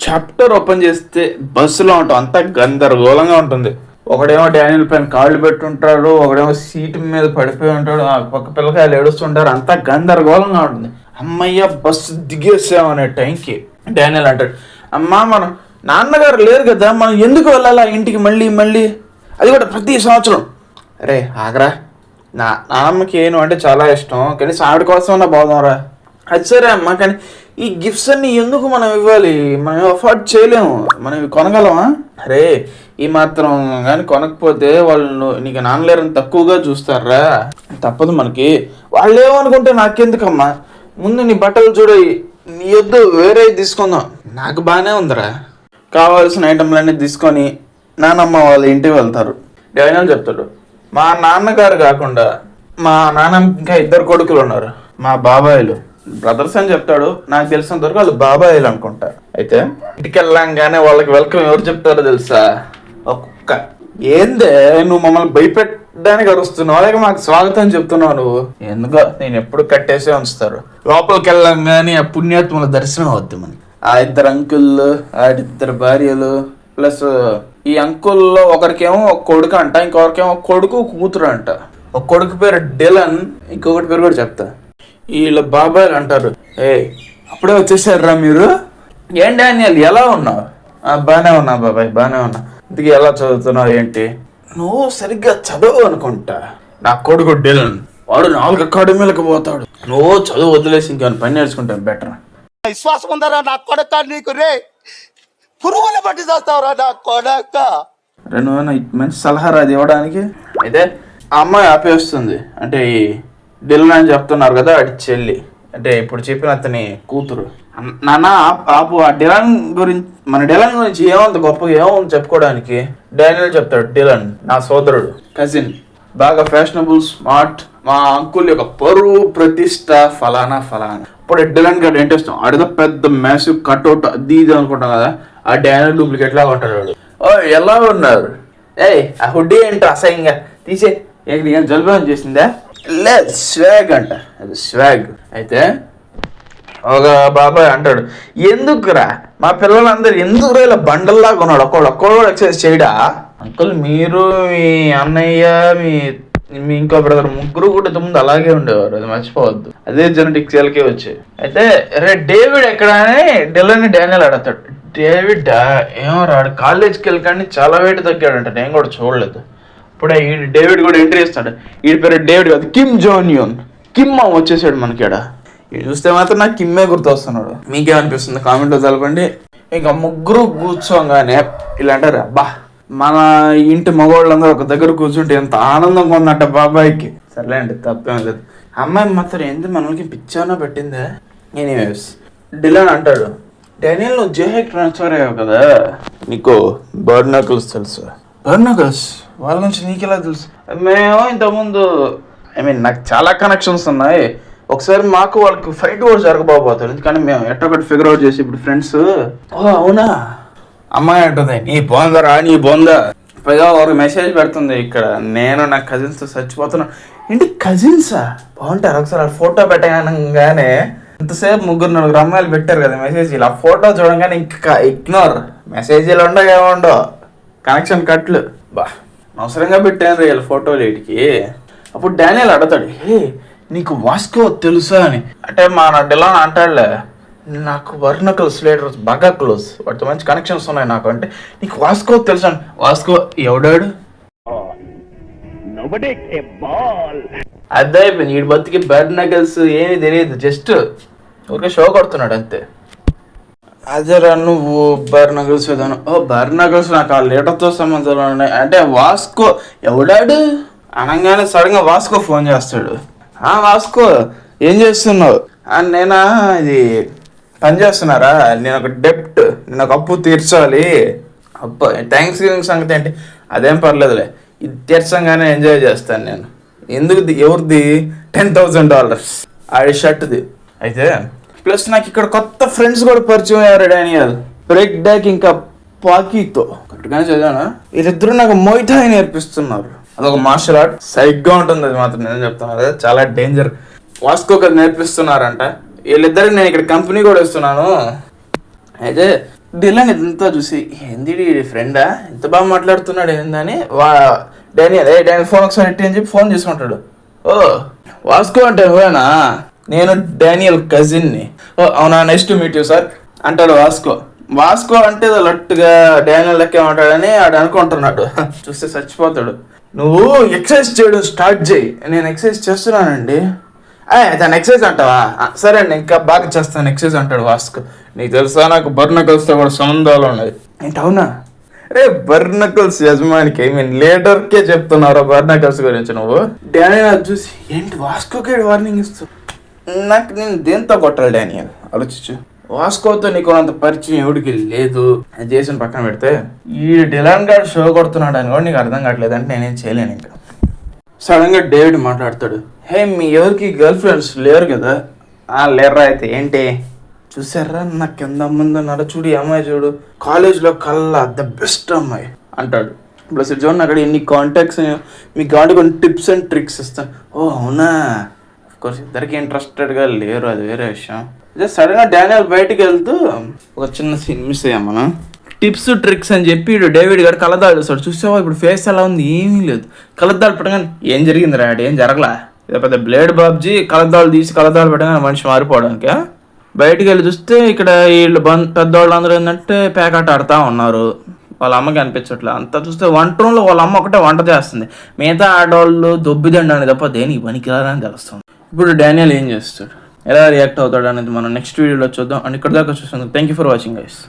Chapter open చేస్తే బస్సులో ఉంటాం, అంతా గందరగోళంగా ఉంటుంది. ఒకడేమో డానియల్ పైన కాళ్ళు పెట్టుంటాడు, ఒకడేమో సీట్ మీద పడిపోయి ఉంటాడు, ఆ పక్క పిల్లకాయలు ఏడుస్తుంటారు, అంతా గందరగోళంగా ఉంటుంది. అమ్మయ్య బస్సు దిగేసామనే టైంకి డానియల్ అంటాడు, అమ్మా మనం నాన్నగారు లేరు కదా, మనం ఎందుకు వెళ్ళాలా ఇంటికి మళ్ళీ మళ్ళీ, అది కూడా ప్రతి సంవత్సరం. అరే ఆగరా, నాన్నమ్మకి ఏను అంటే చాలా ఇష్టం, కానీ ఆవిడ కోసం నా పోదాంరా. అది సరే అమ్మా, కానీ ఈ గిఫ్ట్స్ అన్ని ఎందుకు మనం ఇవ్వాలి, మనం అఫోర్డ్ చేయలేము, మనం ఇవి కొనగలమా? అరే ఈ మాత్రం కానీ కొనకపోతే వాళ్ళు నీకు నాన్నలేరని తక్కువగా చూస్తారా, తప్పదు మనకి. వాళ్ళు ఏమనుకుంటే నాకెందుకమ్మా, ముందు నీ బట్టలు చూడ, నీ వద్దు వేరే తీసుకుందాం, నాకు బాగానే ఉందిరా. కావాల్సిన ఐటమ్లన్నీ తీసుకొని నాన్నమ్మ వాళ్ళ ఇంటికి వెళ్తారు. డానియల్ చెప్తాడు, మా నాన్నగారు కాకుండా మా నాన్నమ్మకి ఇంకా 2 కొడుకులు ఉన్నారు, మా బాబాయిలు, బ్రదర్స్ అని చెప్తాడు. నాకు తెలిసినంత వరకు వాళ్ళు బాబాయిలు అనుకుంటా. అయితే ఇంటికి వెళ్ళంగానే వాళ్ళకి వెల్కమ్ ఎవరు చెప్తారో తెలుసా? ఒక్క ఏందే నువ్వు మమ్మల్ని భయపెట్టడానికి అరుస్తున్నావు, అలాగే మాకు స్వాగతం చెప్తున్నావు నువ్వు, ఎందుకో నేను ఎప్పుడు కట్టేసే ఉంచుతారు. లోపలికి వెళ్ళంగానే ఆ పుణ్యాత్మల దర్శనం అవుద్ది మనకి. ఆ 2 అంకుళ్ళు, ఆ 2 భార్యలు, ప్లస్ ఈ అంకుల్లో ఒకరికేమో ఒక కొడుకు అంట, ఇంకొకరికేమో కొడుకు కూతురు అంట. ఒక కొడుకు పేరు డిలన్, ఇంకొకటి పేరు కూడా చెప్తా. వీళ్ళ బాబాయ్ అంటారు, ఏ అప్పుడే వచ్చేసారా మీరు, ఏం డానియల్ ఎలా ఉన్నావు? బాగానే ఉన్నా బాబాయ్, బాగానే ఉన్నా. ఇందుకు ఎలా చదువుతున్నావు ఏంటి? నువ్వు సరిగ్గా చదువు అనుకుంటా. నా కొడుకు డిలన్, వాడు 4 అకాడమీలకు పోతాడు, నువ్వు చదువు వదిలేసి ఇంకేమైనా పని నేర్చుకుంటాను బెటర్. విశ్వాసం ఉందరా నా కొడక, నీకు రే పురుగుల బట్టి చేస్తావురా నా కొడక. నువ్వు మంచి సలహా రాదు ఇవ్వడానికి. అయితే ఆ అమ్మాయి ఆపేస్తుంది, అంటే ఈ డిలన్ అని చెప్తున్నారు కదా వాడి చెల్లి, అంటే ఇప్పుడు చెప్పిన అతని కూతురు. నాన్న ఆపు, ఆ డిలన్ గురించి, మన డిలన్ గురించి ఏమంత గొప్పగా ఏముంది చెప్పుకోవడానికి? డానియల్ చెప్తాడు, డిలన్ నా సోదరుడు, కజిన్, బాగా ఫ్యాషనబుల్, స్మార్ట్, మా అంకుల్ యొక్క పరువు ప్రతిష్ట ఫలానా ఫలానా. ఇప్పుడు డిలన్ గారు ఏంటి ఇష్టం, అడిదో పెద్ద మ్యాసివ్ కట్అవుట్ అది ఇది అనుకుంటాం కదా, ఆ డానియల్ డూప్లికేట్ లాగా ఉంటాడు వాడు. ఓ ఎలా ఉన్నారు, ఏయ్ ఆ హుడ్డీ ఏంటో అసహ్యంగా తీసే, ఏం జలుబు చేసిందా? లేదు స్వాగ్ అంట, అది స్వాగ్. అయితే ఒక బాబాయ్ అంటాడు, ఎందుకురా మా పిల్లలందరూ ఎందుకురా ఇలా బండల్లాగా ఉన్నాడు, ఒక్కడు ఎక్సర్సైజ్ చేయడా? అంకుల్ మీరు, మీ అన్నయ్య, మీ ఇంకో బ్రదర్ ముగ్గురు కూడా ముందు అలాగే ఉండేవారు, అది మర్చిపోవద్దు, అదే జెనెటిక్స్ వీళ్ళకే వచ్చాయి. అయితే రే డేవిడ్ ఎక్కడ అని డిలన్ డానియల్ అడుగుతాడు. డేవిడ్ ఏమో రాడు, కాలేజ్కి వెళ్ళి చాలా వెయిట్ తగ్గాడంట, నేను కూడా చూడలేదు. ఇప్పుడే ఈ డేవిడ్ కూడా ఎంట్రీ ఇస్తాడు. ఈ పేరు డేవిడ్ కాదు, కిమ్ జోన్యూన్, కిమ్ వచ్చేసాడు మనకి. ఇది చూస్తే మాత్రం నాకు కిమ్మే గుర్తొస్తున్నాడు. మీకేమనిపిస్తుంది కామెంట్లో తెలపండి. ఇంకా ముగ్గురు కూర్చోగానే ఇలా అంటారు, అబ్బా మన ఇంటి మగవాళ్ళందరూ ఒక దగ్గర కూర్చుంటే ఎంత ఆనందంగా ఉందంట బాబాయ్కి. సర్లే అండి తప్పేం లేదు, అమ్మాయి మాత్రం ఎందుకు మనకి పిచ్చానో పెట్టిందే. ఎనీవేస్ డిలన్ అంటాడు, డానియల్ నువ్వు జేహెక్ ట్రాన్స్ఫర్ అయ్యావు కదా, నీకు బర్నాకల్స్ తెలుసు? బర్నాకల్స్ వాళ్ళ నుంచి నీకెలా తెలుసు? మేము ఇంతకుముందు నాకు చాలా కనెక్షన్స్ ఉన్నాయి, ఒకసారి మాకు వాళ్ళకి ఫైట్ కూడా జరగబోతుంది, ఎందుకంటే మేము ఎట్టొకటి ఫిగర్ అవుట్ చేసి ఇప్పుడు ఫ్రెండ్స్. ఓ అవునా? అమ్మాయి అంటుంది, నీ బోందరా నీ బోందా. పైగా ఒక మెసేజ్ పెడుతుంది, ఇక్కడ నేను నా కజిన్స్తో చచ్చిపోతున్నా. ఏంటి కజిన్సా? బాగుంటారు. ఒకసారి ఆ ఫోటో పెట్టగానే ఇంతసేపు 3-4 అమ్మాయిలు పెట్టారు కదా మెసేజ్, ఇలా ఫోటో చూడగానే ఇంకా ఇగ్నోర్, మెసేజ్లు ఉండవు ఏముండవు, కనెక్షన్ కట్లు. బా అవసరంగా పెట్టాను వీళ్ళ ఫోటోలు వీటికి. అప్పుడు డానియల్ అడుగుతాడు, హే నీకు వాస్కో తెలుసా అని. అంటే మా డిలన్ అంటాడులే, నాకు వర్నకల్ స్లేటర్ బాగా క్లోజ్, వాటితో మంచి కనెక్షన్స్ ఉన్నాయి నాకు. అంటే నీకు వాస్కో తెలుసా? వాస్కో ఎవడాడు? అదే అయిపోయింది, వీడి బతికి బర్నకల్స్ ఏమీ తెలియదు, జస్ట్ ఊరికే షో కొడుతున్నాడు అంతే. అదేరా నువ్వు బర్నకల్స్ ఏదన్నా? ఓ బర్నకల్స్ నాకు ఆ లీటర్తో సంబంధాలు ఉన్నాయి. అంటే వాస్కో ఎవడాడు అనగానే సడన్గా వాస్కో ఫోన్ చేస్తాడు. వాస్కో ఏం చేస్తున్నావు? నేనా ఇది పని చేస్తున్నారా, నేను ఒక డెప్ట్, నేను ఒక అప్పు తీర్చాలి. అప్పు థ్యాంక్స్ గివింగ్ సంగతి ఏంటి? అదేం పర్లేదులే, ఇది తీర్చంగానే ఎంజాయ్ చేస్తాను నేను. ఎందుకు? ఎవరిది? $10,000 ఆడి షర్ట్ది. అయితే ప్లస్ నాకు ఇక్కడ కొత్త ఫ్రెండ్స్ కూడా పరిచయం అయ్యారు, డానియల్, బ్రేక్ డాక్ ఇంకా పాకీతో. కరెక్ట్గానే చదివానా? వీళ్ళిద్దరూ నాకు మొయిథాయ్ నేర్పిస్తున్నారు, అదొక మార్షల్ ఆర్ట్, సరిగ్గా ఉంటుంది అది మాత్రం నేను చెప్తాను, అదే చాలా డేంజర్. వాస్కోకి అది నేర్పిస్తున్నారంట. వీళ్ళిద్దరికి నేను ఇక్కడ కంపెనీ కూడా ఇస్తున్నాను. అయితే డిలాన్ ఇదంతా చూసి ఏంది ఫ్రెండా ఇంత బాగా మాట్లాడుతున్నాడు ఏందని డానియల్ ఫోన్ ఒకసారి ఎట్టి అని చెప్పి ఫోన్ తీసుకుంటాడు. ఓ వాస్కో అంటే నువ్వేనా? నేను డానియల్ కజిన్ని. ఓ అవునా, nice to meet you sir అంటాడు వాస్కో అంటే లట్టుగా డానియల్ లెక్క ఏమంటాడని ఆడు అనుకుంటున్నాడు. చూస్తే చచ్చిపోతాడు. నువ్వు ఎక్సర్సైజ్ చేయడం స్టార్ట్ చేయి. నేను ఎక్సర్సైజ్ చేస్తున్నానండి. దాన్ని ఎక్సర్సైజ్ అంటావా? సరే అండి, ఇంకా బాగా చేస్తాను ఎక్సర్సైజ్ అంటాడు వాస్కో. నీకు తెలుసా నాకు బర్నకల్స్తో కూడా సంబంధాలు ఉన్నాయి. ఏంటి అవునా? రే బర్నకల్స్ యజమానికి లీడర్కే చెప్తున్నావు బర్నకల్స్ గురించి నువ్వు. డానియల్ చూసి ఏంటి వాస్కోకే వార్నింగ్ ఇస్తూ, నాకు నేను దేంతో కొట్టాలి డానియల్ ఆలోచించు. వాస్కోతో నీకు అంత పరిచయం ఎవడికి లేదు. చేసిన పక్కన పెడితే ఈ డిలాన్ గారు షో కొడుతున్నాడు అని కూడా నీకు అర్థం కావట్లేదు అంటే నేనేం చేయలేను. ఇంకా సడన్ గా డేవిడ్ మాట్లాడతాడు. హే మీ ఎవరికి గర్ల్ ఫ్రెండ్స్ లేరు కదా? లేరా అయితే ఏంటి? చూసారా నా కింద ముందు ఉన్నారు చూడు, ఈ అమ్మాయి చూడు, కాలేజ్లో కల్లా ద బెస్ట్ అమ్మాయి అంటాడు. ప్లస్ చూడండి అక్కడ ఎన్ని కాంటాక్ట్స్, మీకు కావాలి కొన్ని టిప్స్ అండ్ ట్రిక్స్ ఇస్తాను. ఓ అవునా, కోర్స్ ఇద్దరికి ఇంట్రెస్టెడ్గా లేరు, అది వేరే విషయం. జస్ట్ సడన్గా డానియల్ బయటికి వెళ్తూ ఒక చిన్న సీన్ మిస్ అయ్యాం మనం. టిప్స్ ట్రిక్స్ అని చెప్పి డేవిడ్ గారు కలదాడు చూస్తాడు. చూసావా ఇప్పుడు ఫేస్ ఎలా ఉంది? ఏమీ లేదు. కలద్దాలు పెట్టగానే ఏం జరిగింది రాడు, ఏం జరగలా. ఇదే పెద్ద బ్లేడ్ బాబ్జీ కలద్దాలు తీసి కలద్దాలు పెట్టగానే మనిషి మారిపోవడానికి. బయటికి వెళ్ళి చూస్తే ఇక్కడ వీళ్ళు పెద్దవాళ్ళు అందరూ ఏంటంటే పేకాట ఆడుతూ ఉన్నారు. వాళ్ళ అమ్మకి అనిపించట్లే. అంతా చూస్తే వంట రూమ్లో వాళ్ళ అమ్మ ఒకటే వంట చేస్తుంది. మిగతా ఆడవాళ్ళు దొబ్బిదండి అని తప్ప దేనికి పనికిరాదని తెలుస్తుంది. ఇప్పుడు డానియల్ ఏం చేస్తాడు, ఎలా రియాక్ట్ అవుతాడు అనేది మనం నెక్స్ట్ వీడియోలో చూద్దాం. అండ్ ఇక్కడ దాకా చూస్తాను. Thank you for watching guys.